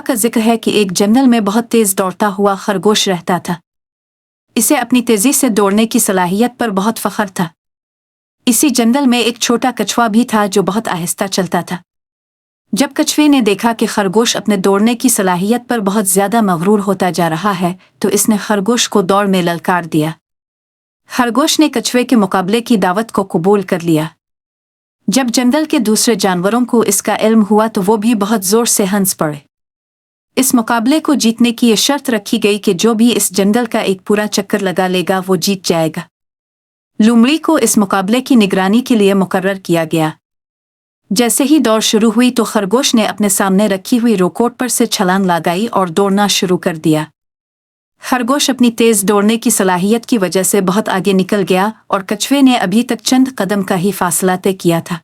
کا ذکر ہے کہ ایک جنگل میں بہت تیز دوڑتا ہوا خرگوش رہتا تھا۔ اسے اپنی تیزی سے دوڑنے کی صلاحیت پر بہت فخر تھا۔ اسی جنگل میں ایک چھوٹا کچھوا بھی تھا جو بہت آہستہ چلتا تھا۔ جب کچھوے نے دیکھا کہ خرگوش اپنے دوڑنے کی صلاحیت پر بہت زیادہ مغرور ہوتا جا رہا ہے تو اس نے خرگوش کو دوڑ میں للکار دیا۔ خرگوش نے کچھوے کے مقابلے کی دعوت کو قبول کر لیا۔ جب جنگل کے دوسرے جانوروں کو اس کا علم ہوا تو وہ بھی بہت زور سے ہنس پڑے۔ اس مقابلے کو جیتنے کی یہ شرط رکھی گئی کہ جو بھی اس جنگل کا ایک پورا چکر لگا لے گا وہ جیت جائے گا۔ لومڑی کو اس مقابلے کی نگرانی کے لیے مقرر کیا گیا۔ جیسے ہی دوڑ شروع ہوئی تو خرگوش نے اپنے سامنے رکھی ہوئی روکوٹ پر سے چھلانگ لگائی اور دوڑنا شروع کر دیا۔ خرگوش اپنی تیز دوڑنے کی صلاحیت کی وجہ سے بہت آگے نکل گیا اور کچھوے نے ابھی تک چند قدم کا ہی فاصلہ طے کیا تھا۔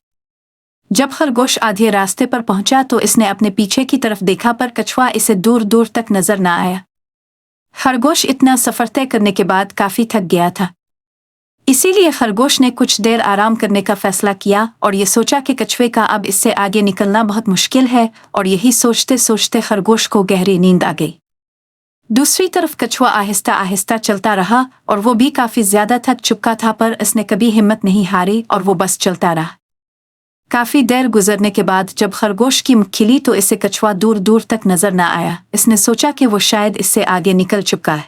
جب خرگوش آدھے راستے پر پہنچا تو اس نے اپنے پیچھے کی طرف دیکھا پر کچھوا اسے دور دور تک نظر نہ آیا۔ خرگوش اتنا سفر طے کرنے کے بعد کافی تھک گیا تھا، اسی لیے خرگوش نے کچھ دیر آرام کرنے کا فیصلہ کیا اور یہ سوچا کہ کچھوے کا اب اس سے آگے نکلنا بہت مشکل ہے، اور یہی سوچتے سوچتے خرگوش کو گہری نیند آ گئی۔ دوسری طرف کچھوا آہستہ آہستہ چلتا رہا اور وہ بھی کافی زیادہ تھک چکا تھا، پر اس نے کبھی ہمت نہیں ہاری اور وہ بس چلتا رہا۔ کافی دیر گزرنے کے بعد جب خرگوش کی مکھ کھلی تو اسے کچھوا دور دور تک نظر نہ آیا۔ اس نے سوچا کہ وہ شاید اس سے آگے نکل چکا ہے۔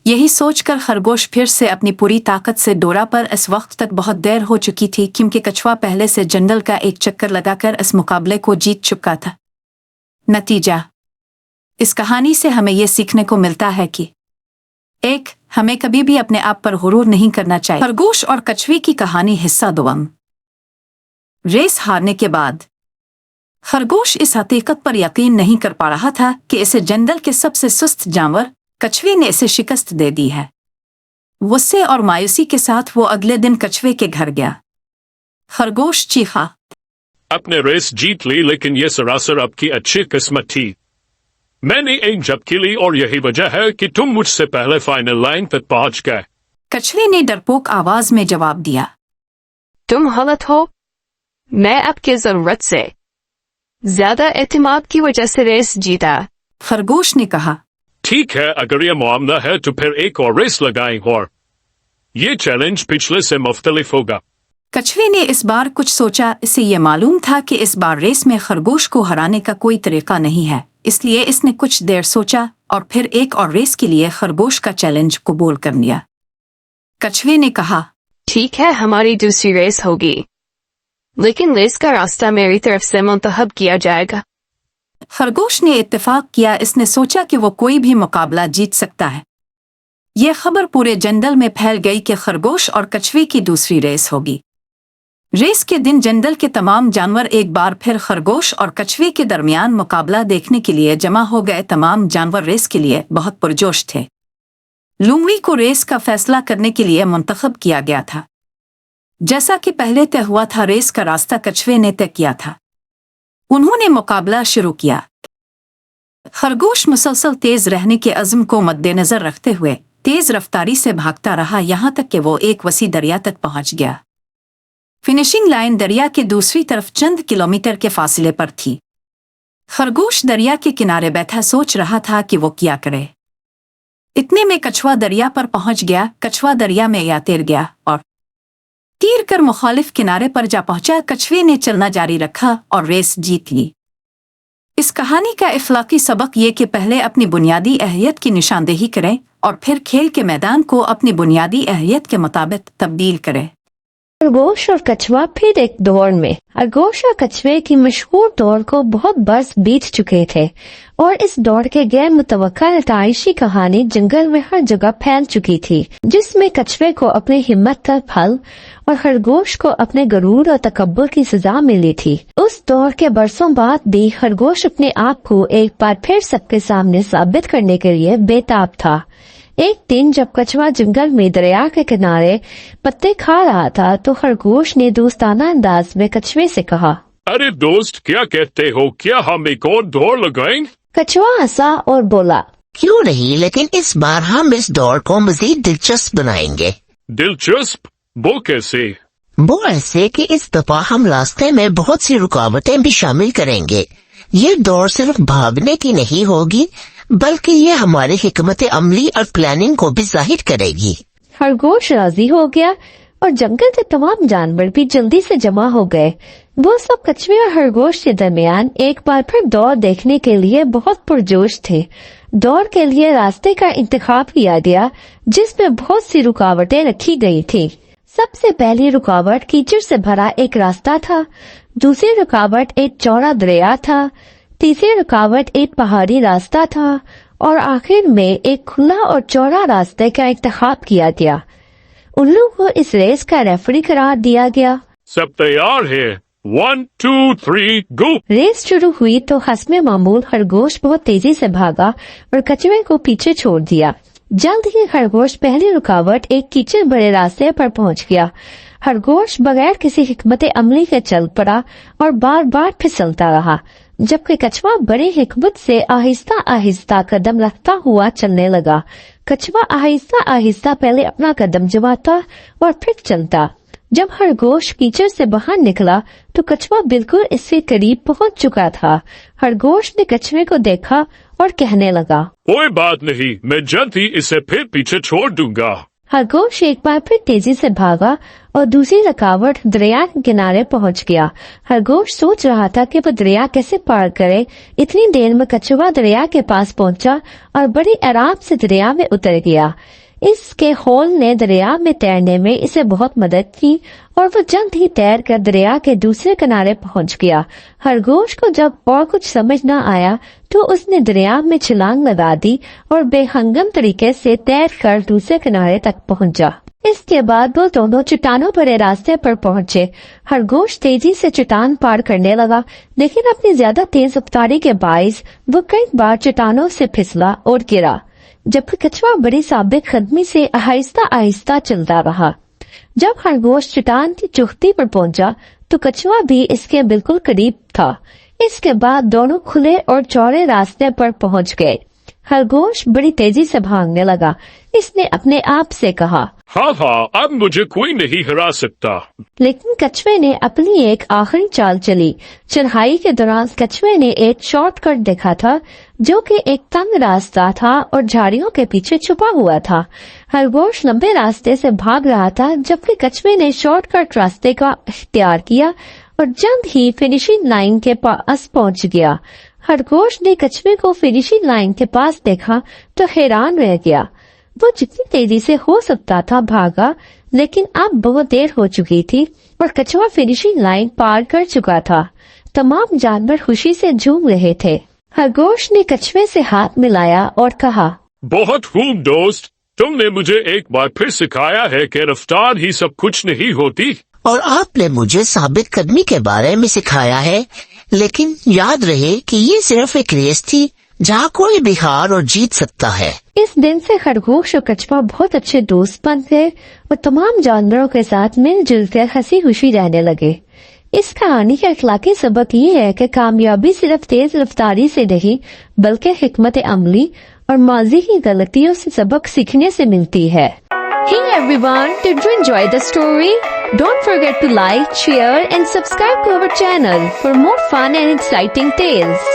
یہی سوچ کر خرگوش پھر سے اپنی پوری طاقت سے دوڑا، پر اس وقت تک بہت دیر ہو چکی تھی کیونکہ کچھوا پہلے سے جنگل کا ایک چکر لگا کر اس مقابلے کو جیت چکا تھا۔ نتیجہ: اس کہانی سے ہمیں یہ سیکھنے کو ملتا ہے کہ ایک، ہمیں کبھی بھی اپنے آپ پر غرور نہیں کرنا چاہیے۔ خرگوش اور کچھوے کی کہانی حصہ دوم۔ ریس ہارنے کے بعد خرگوش اس حقیقت پر یقین نہیں کر پا رہا تھا کہ اسے جنگل کے سب سے سست جانور کچھوے نے اسے شکست دے دی ہے۔ غصے اور مایوسی کے ساتھ وہ اگلے دن کچھوے کے گھر گیا۔ خرگوش چیخا، آپ نے ریس جیت لی، لیکن یہ سراسر آپ کی اچھی قسمت تھی۔ میں نے ایک جھپکی لی اور یہی وجہ ہے کہ تم مجھ سے پہلے فائنل لائن تک پہنچ گئے۔ کچھوے نے ڈرپوک آواز میں جواب دیا۔ تم غلط ہو، میں آپ کی ضرورت سے زیادہ اعتماد کی وجہ سے ریس جیتا۔ خرگوش نے کہا، ٹھیک ہے، اگر یہ معاملہ ہے تو پھر ایک اور ریس لگائیں اور یہ چیلنج پچھلے سے مختلف ہوگا۔ کچھوے نے اس بار کچھ سوچا۔ اسے یہ معلوم تھا کہ اس بار ریس میں خرگوش کو ہرانے کا کوئی طریقہ نہیں ہے، اس لیے اس نے کچھ دیر سوچا اور پھر ایک اور ریس کے لیے خرگوش کا چیلنج قبول کر لیا۔ کچھوے نے کہا، ٹھیک ہے، ہماری دوسری ریس ہوگی، لیکن ریس کا راستہ میری طرف سے منتخب کیا جائے گا۔ خرگوش نے اتفاق کیا۔ اس نے سوچا کہ وہ کوئی بھی مقابلہ جیت سکتا ہے۔ یہ خبر پورے جنگل میں پھیل گئی کہ خرگوش اور کچھوے کی دوسری ریس ہوگی۔ ریس کے دن جنگل کے تمام جانور ایک بار پھر خرگوش اور کچھوے کے درمیان مقابلہ دیکھنے کے لیے جمع ہو گئے۔ تمام جانور ریس کے لیے بہت پرجوش تھے۔ لومڑی کو ریس کا فیصلہ کرنے کے لیے منتخب کیا گیا تھا۔ جیسا کہ پہلے طے ہوا تھا، ریس کا راستہ کچھوے نے طے کیا تھا۔ انہوں نے مقابلہ شروع کیا۔ خرگوش مسلسل تیز رہنے کے عزم کو مد نظر رکھتے ہوئے تیز رفتاری سے بھاگتا رہا، یہاں تک کہ وہ ایک وسیع دریا تک پہنچ گیا۔ فنشنگ لائن دریا کے دوسری طرف چند کلومیٹر کے فاصلے پر تھی۔ خرگوش دریا کے کنارے بیٹھا سوچ رہا تھا کہ وہ کیا کرے۔ اتنے میں کچھوا دریا پر پہنچ گیا۔ کچھوا دریا میں تیر گیا اور تیر کر مخالف کنارے پر جا پہنچا۔ کچھوے نے چلنا جاری رکھا اور ریس جیت لی۔ اس کہانی کا اخلاقی سبق یہ کہ پہلے اپنی بنیادی اہلیت کی نشاندہی کریں اور پھر کھیل کے میدان کو اپنی بنیادی اہلیت کے مطابق تبدیل کریں۔ خرگوش اور کچھوا پھر ایک دوڑ میں۔ خرگوش اور کچھوے کی مشہور دوڑ کو بہت برس بیت چکے تھے اور اس دوڑ کے غیر متوقع نتائج کی کہانی جنگل میں ہر جگہ پھیل چکی تھی، جس میں کچھوے کو اپنی ہمت کا پھل اور خرگوش کو اپنے غرور اور تکبر کی سزا ملی تھی۔ اس دوڑ کے برسوں بعد بھی خرگوش اپنے آپ کو ایک بار پھر سب کے سامنے ثابت کرنے کے لیے بے تاب تھا۔ ایک دن جب کچھوا جنگل میں دریا کے کنارے پتے کھا رہا تھا تو خرگوش نے دوستانہ انداز میں کچھوے سے کہا، ارے دوست، کیا کہتے ہو؟ کیا ہم ایک اور دوڑ لگائیں؟ کچھوا ہنسا اور بولا، کیوں نہیں، لیکن اس بار ہم اس دوڑ کو مزید دلچسپ بنائیں گے۔ دلچسپ؟ وہ کیسے؟ وہ ایسے کہ اس دفعہ ہم راستے میں بہت سی رکاوٹیں بھی شامل کریں گے۔ یہ دوڑ صرف بھاگنے کی نہیں ہوگی بلکہ یہ ہماری حکمت عملی اور پلاننگ کو بھی ظاہر کرے گی۔ خرگوش راضی ہو گیا اور جنگل کے تمام جانور بھی جلدی سے جمع ہو گئے۔ وہ سب کچھوے اور خرگوش کے درمیان ایک بار پھر دوڑ دیکھنے کے لیے بہت پرجوش تھے۔ دوڑ کے لیے راستے کا انتخاب کیا گیا جس میں بہت سی رکاوٹیں رکھی گئی تھی۔ سب سے پہلی رکاوٹ کیچڑ سے بھرا ایک راستہ تھا، دوسری رکاوٹ ایک چوڑا دریا تھا، تیسری رکاوٹ ایک پہاڑی راستہ تھا اور آخر میں ایک کھلا اور چوڑا راستے کا انتخاب کیا گیا۔ الو کو اس ریس کا ریفری قرار دیا گیا۔ سب تیار ہے؟ 1 2 3 گو! ریس شروع ہوئی تو حسب معمول خرگوش بہت تیزی سے بھاگا اور کچھوے کو پیچھے چھوڑ دیا۔ جلد ہی خرگوش پہلی رکاوٹ ایک کیچڑ بھرے راستے پر پہنچ گیا۔ خرگوش بغیر کسی حکمت عملی کے چل پڑا اور بار بار پھسلتا رہا، جبکہ کچھوا بڑی حکمت سے آہستہ آہستہ قدم رکھتا ہوا چلنے لگا۔ کچھوا آہستہ آہستہ پہلے اپنا قدم جماتا اور پھر چلتا۔ جب خرگوش کیچڑ سے باہر نکلا تو کچھوا بالکل اس کے قریب پہنچ چکا تھا۔ خرگوش نے کچھوے کو دیکھا اور کہنے لگا، کوئی بات نہیں، میں جلد ہی اسے پھر پیچھے چھوڑ دوں گا۔ خرگوش ایک بار پھر تیزی سے بھاگا اور دوسری رکاوٹ دریا کے کنارے پہنچ گیا۔ خرگوش سوچ رہا تھا کہ وہ دریا کیسے پار کرے۔ اتنی دیر میں کچھوا دریا کے پاس پہنچا اور بڑی آرام سے دریا میں اتر گیا۔ اس کے ہول نے دریا میں تیرنے میں اسے بہت مدد کی اور وہ جلد ہی تیر کر دریا کے دوسرے کنارے پہنچ گیا۔ خرگوش کو جب اور کچھ سمجھ نہ آیا تو اس نے دریا میں چھلانگ لگا دی اور بے ہنگم طریقے سے تیر کر دوسرے کنارے تک پہنچا۔ اس کے بعد وہ دونوں چٹانوں بھرے راستے پر پہنچے۔ خرگوش تیزی سے چٹان پار کرنے لگا، لیکن اپنی زیادہ تیز رفتاری کے باعث وہ کئی بار چٹانوں سے پھسلا اور گرا، جبکہ کچھوا بڑی سابق قدمی سے آہستہ آہستہ چلتا رہا۔ جب خرگوش چٹان کی چوٹی پر پہنچا تو کچھوا بھی اس کے بالکل قریب تھا۔ اس کے بعد دونوں کھلے اور چوڑے راستے پر پہنچ گئے۔ خرگوش بڑی تیزی سے بھاگنے لگا۔ اس نے اپنے آپ سے کہا، ہاں اب مجھے کوئی نہیں ہرا سکتا۔ لیکن کچھوے نے اپنی ایک آخری چال چلی۔ چڑھائی کے دوران کچھوے نے ایک شارٹ کٹ دیکھا تھا جو کہ ایک تنگ راستہ تھا اور جھاڑیوں کے پیچھے چھپا ہوا تھا۔ خرگوش لمبے راستے سے بھاگ رہا تھا جبکہ کچھوے نے شارٹ کٹ راستے کا اختیار کیا اور جلد ہی فنیشنگ لائن کے پاس پہنچ گیا۔ خرگوش نے کچھوے کو فنیشنگ لائن کے پاس دیکھا تو حیران رہ گیا۔ وہ جتنی تیزی سے ہو سکتا تھا بھاگا، لیکن اب بہت دیر ہو چکی تھی اور کچھوا فنیشنگ لائن پار کر چکا تھا۔ تمام جانور خوشی سے جھوم رہے تھے۔ خرگوش نے کچھوے سے ہاتھ ملایا اور کہا، بہت خوب دوست، تم نے مجھے ایک بار پھر سکھایا ہے کہ رفتار ہی سب کچھ نہیں ہوتی۔ اور آپ نے مجھے ثابت قدمی کے بارے میں سکھایا ہے، لیکن یاد رہے کہ یہ صرف ایک ریس تھی جہاں کوئی بھی ہار اور جیت سکتا ہے۔ اس دن سے خرگوش اور کچھوا بہت اچھے دوست بن گئے اور تمام جانوروں کے ساتھ مل جل کر ہنسی خوشی رہنے لگے۔ اس کہانی کا اخلاقی سبق یہ ہے کہ کامیابی صرف تیز رفتاری سے نہیں بلکہ حکمت عملی اور ماضی کی غلطیوں سے سبق سیکھنے سے ملتی ہے۔ Hey everyone, did you enjoy the story? Don't forget to like, share and subscribe to our channel for more fun and exciting tales.